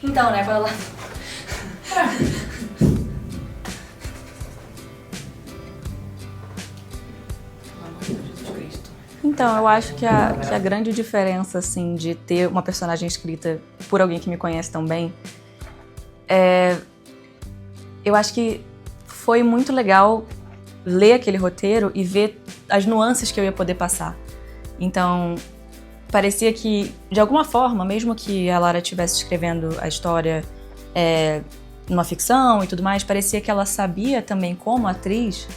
Então, né, quando ela... Então, eu acho que a grande diferença, assim, de ter uma personagem escrita por alguém que me conhece tão bem, eu acho que foi muito legal ler aquele roteiro e ver as nuances que eu ia poder passar. Então, parecia que, de alguma forma, mesmo que a Lara estivesse escrevendo a história numa ficção e tudo mais, parecia que ela sabia também, como atriz,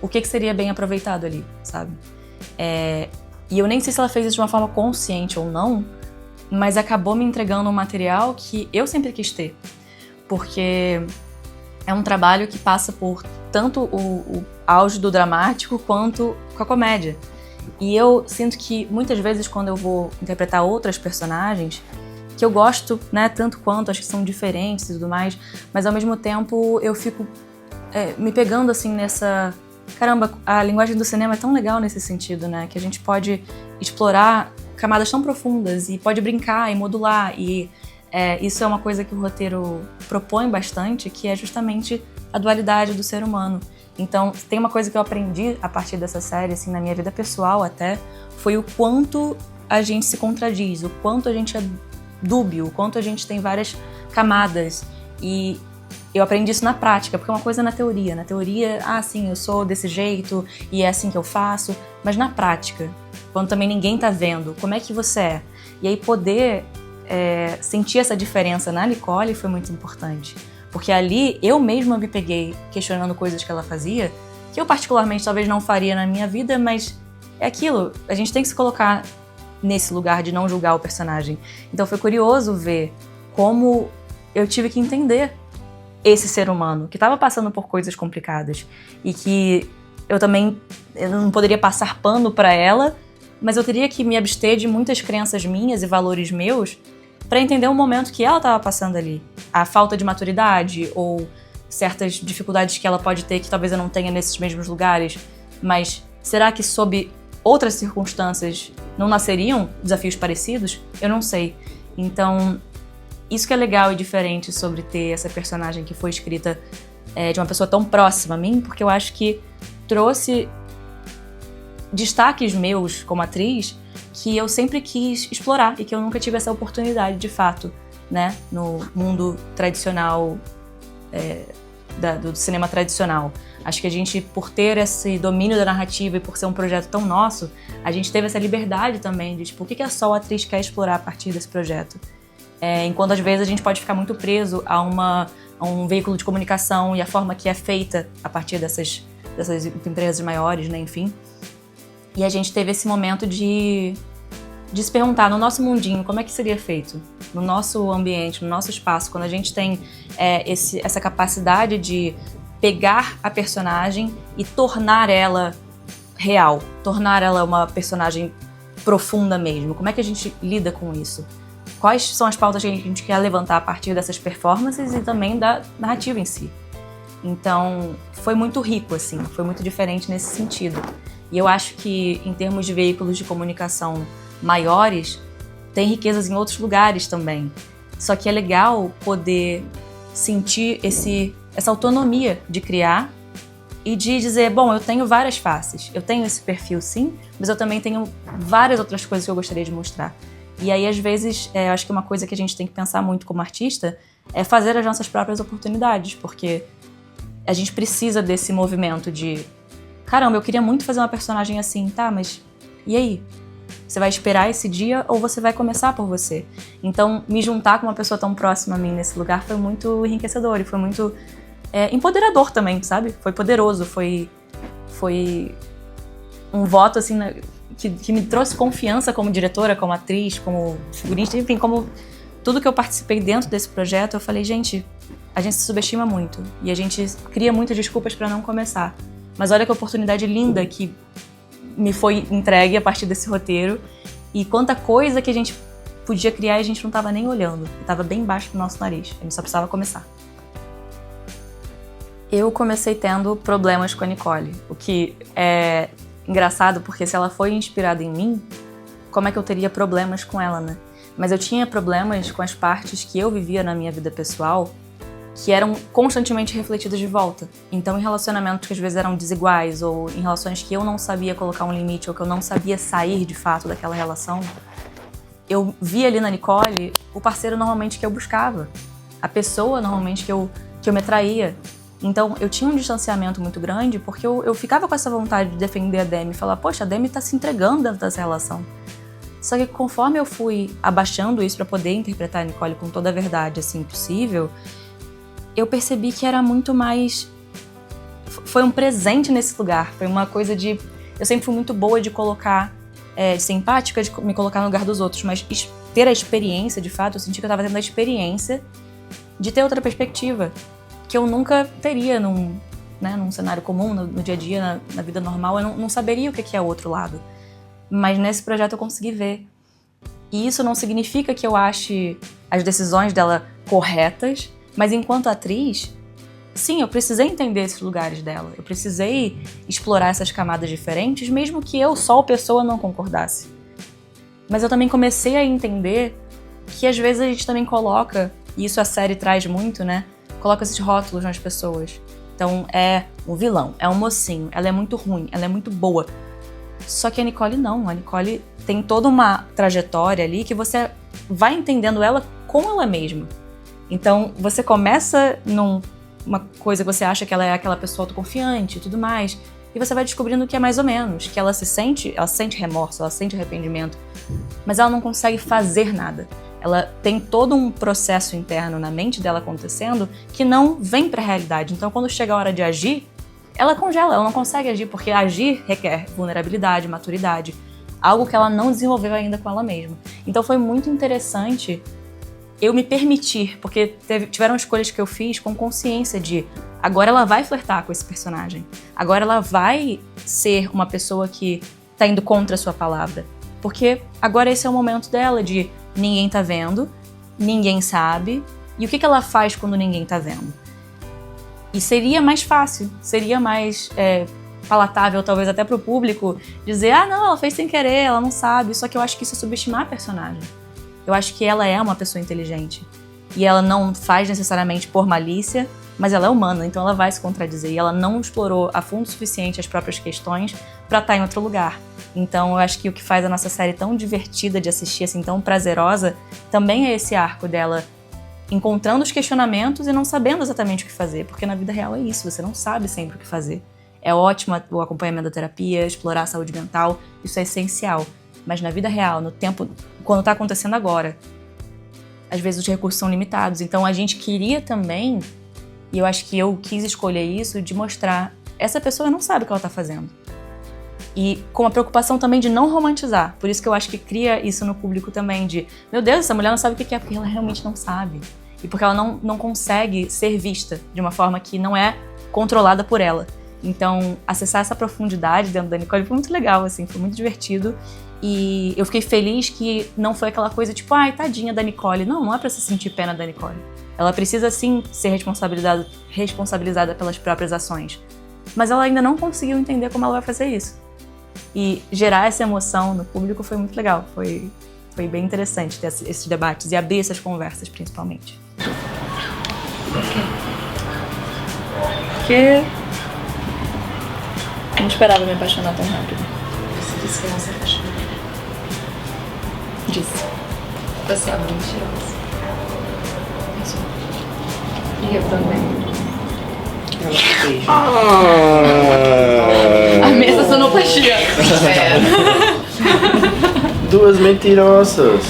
o que seria bem aproveitado ali, sabe? E eu nem sei se ela fez isso de uma forma consciente ou não, mas acabou me entregando um material que eu sempre quis ter. Porque é um trabalho que passa por tanto o auge do dramático quanto com a comédia. E eu sinto que muitas vezes quando eu vou interpretar outras personagens, que eu gosto, né, tanto quanto, acho que são diferentes e tudo mais, mas ao mesmo tempo eu fico me pegando assim nessa... Caramba, a linguagem do cinema é tão legal nesse sentido, né, que a gente pode explorar camadas tão profundas e pode brincar e modular e isso é uma coisa que o roteiro propõe bastante, que é justamente a dualidade do ser humano. Então, tem uma coisa que eu aprendi a partir dessa série, assim, na minha vida pessoal até, foi o quanto a gente se contradiz, o quanto a gente é dúbio, o quanto a gente tem várias camadas. E eu aprendi isso na prática, porque é uma coisa na teoria. Na teoria, sim, eu sou desse jeito e é assim que eu faço. Mas na prática, quando também ninguém tá vendo, como é que você é? E aí poder sentir essa diferença na Nicole foi muito importante. Porque ali eu mesma me peguei questionando coisas que ela fazia, que eu particularmente talvez não faria na minha vida, mas é aquilo, a gente tem que se colocar nesse lugar de não julgar o personagem. Então foi curioso ver como eu tive que entender esse ser humano que estava passando por coisas complicadas e que eu não poderia passar pano para ela, mas eu teria que me abster de muitas crenças minhas e valores meus para entender o momento que ela estava passando ali. A falta de maturidade ou certas dificuldades que ela pode ter que talvez eu não tenha nesses mesmos lugares, mas será que sob outras circunstâncias não nasceriam desafios parecidos? Eu não sei. Então, isso que é legal e diferente sobre ter essa personagem que foi escrita de uma pessoa tão próxima a mim, porque eu acho que trouxe destaques meus como atriz que eu sempre quis explorar e que eu nunca tive essa oportunidade de fato, né, no mundo tradicional, do cinema tradicional. Acho que a gente, por ter esse domínio da narrativa e por ser um projeto tão nosso, a gente teve essa liberdade também de, tipo, o que só a atriz quer explorar a partir desse projeto. Enquanto às vezes a gente pode ficar muito preso a um veículo de comunicação e a forma que é feita a partir dessas empresas maiores, né, enfim. E a gente teve esse momento de se perguntar, no nosso mundinho, como é que seria feito? No nosso ambiente, no nosso espaço, quando a gente tem essa capacidade de pegar a personagem e tornar ela real, tornar ela uma personagem profunda mesmo. Como é que a gente lida com isso? Quais são as pautas que a gente quer levantar a partir dessas performances e também da narrativa em si? Então, foi muito rico, assim, foi muito diferente nesse sentido. E eu acho que, em termos de veículos de comunicação maiores, tem riquezas em outros lugares também. Só que é legal poder sentir essa autonomia de criar e de dizer, bom, eu tenho várias faces, eu tenho esse perfil sim, mas eu também tenho várias outras coisas que eu gostaria de mostrar. E aí, às vezes, eu acho que uma coisa que a gente tem que pensar muito como artista é fazer as nossas próprias oportunidades, porque a gente precisa desse movimento de caramba, eu queria muito fazer uma personagem assim, tá, mas e aí? Você vai esperar esse dia ou você vai começar por você? Então, me juntar com uma pessoa tão próxima a mim nesse lugar foi muito enriquecedor e foi muito empoderador também, sabe? Foi poderoso, foi um voto, assim, que me trouxe confiança como diretora, como atriz, como figurinista, enfim, como tudo que eu participei dentro desse projeto. Eu falei, gente, a gente se subestima muito e a gente cria muitas desculpas para não começar. Mas olha que oportunidade linda que me foi entregue a partir desse roteiro e quanta coisa que a gente podia criar e a gente não estava nem olhando. Estava bem embaixo do nosso nariz, a gente só precisava começar. Eu comecei tendo problemas com a Nicole, o que é engraçado porque se ela foi inspirada em mim, como é que eu teria problemas com ela, né? mas eu tinha problemas com as partes que eu vivia na minha vida pessoal que eram constantemente refletidas de volta. Então, em relacionamentos que às vezes eram desiguais, ou em relações que eu não sabia colocar um limite, ou que eu não sabia sair de fato daquela relação, eu via ali na Nicole o parceiro normalmente que eu buscava, a pessoa normalmente que eu me atraía. Então, eu tinha um distanciamento muito grande porque eu ficava com essa vontade de defender a Demi, falar, poxa, a Demi tá se entregando dentro dessa relação. Só que conforme eu fui abaixando isso para poder interpretar a Nicole com toda a verdade assim possível, eu percebi que era muito mais... Foi um presente nesse lugar, foi uma coisa de... Eu sempre fui muito boa de colocar, de ser empática, de me colocar no lugar dos outros, mas ter a experiência, de fato, eu senti que eu estava tendo a experiência de ter outra perspectiva, que eu nunca teria num cenário comum, no dia a dia, na vida normal, eu não saberia o que é o outro lado. Mas nesse projeto eu consegui ver. E isso não significa que eu ache as decisões dela corretas, mas enquanto atriz, sim, eu precisei entender esses lugares dela. Eu precisei explorar essas camadas diferentes, mesmo que eu, só pessoa, não concordasse. Mas eu também comecei a entender que às vezes a gente também coloca, e isso a série traz muito, né? Coloca esses rótulos nas pessoas. Então é um vilão, é um mocinho, ela é muito ruim, ela é muito boa. Só que a Nicole não. A Nicole tem toda uma trajetória ali que você vai entendendo ela com ela mesma. Então, você começa numa coisa que você acha que ela é aquela pessoa autoconfiante e tudo mais, e você vai descobrindo que é mais ou menos, que ela sente remorso, ela sente arrependimento, mas ela não consegue fazer nada. Ela tem todo um processo interno na mente dela acontecendo que não vem para a realidade. Então, quando chega a hora de agir, ela congela, ela não consegue agir, porque agir requer vulnerabilidade, maturidade, algo que ela não desenvolveu ainda com ela mesma. Então, foi muito interessante eu me permitir, porque tiveram escolhas que eu fiz com consciência de agora ela vai flertar com esse personagem, agora ela vai ser uma pessoa que tá indo contra a sua palavra, porque agora esse é o momento dela de ninguém tá vendo, ninguém sabe, e o que ela faz quando ninguém tá vendo? E seria mais fácil, seria mais palatável talvez até pro público dizer, não, ela fez sem querer, ela não sabe, só que eu acho que isso é subestimar a personagem. Eu acho que ela é uma pessoa inteligente. E ela não faz necessariamente por malícia, mas ela é humana, então ela vai se contradizer. E ela não explorou a fundo o suficiente as próprias questões pra estar em outro lugar. Então eu acho que o que faz a nossa série tão divertida de assistir, assim, tão prazerosa, também é esse arco dela encontrando os questionamentos e não sabendo exatamente o que fazer. Porque na vida real é isso, você não sabe sempre o que fazer. É ótimo o acompanhamento da terapia, explorar a saúde mental, isso é essencial. Mas na vida real, no tempo, quando tá acontecendo agora, às vezes os recursos são limitados. Então a gente queria também, e eu acho que eu quis escolher isso, de mostrar, essa pessoa não sabe o que ela tá fazendo. E com a preocupação também de não romantizar. Por isso que eu acho que cria isso no público também, de, meu Deus, essa mulher não sabe o que é, porque ela realmente não sabe. E porque ela não consegue ser vista de uma forma que não é controlada por ela. Então, acessar essa profundidade dentro da Nicole foi muito legal, assim, foi muito divertido. E eu fiquei feliz que não foi aquela coisa tipo, ai, tadinha da Nicole. Não é pra se sentir pena da Nicole. Ela precisa sim ser responsabilizada pelas próprias ações. Mas ela ainda não conseguiu entender como ela vai fazer isso. E gerar essa emoção no público foi muito legal. Foi bem interessante ter esses debates e abrir essas conversas, principalmente. Porque não esperava me apaixonar tão rápido. Você disse que não se apaixonou. Disse. Você é mentirosa. E eu também. A mesa sonoplastia. Duas mentirosas.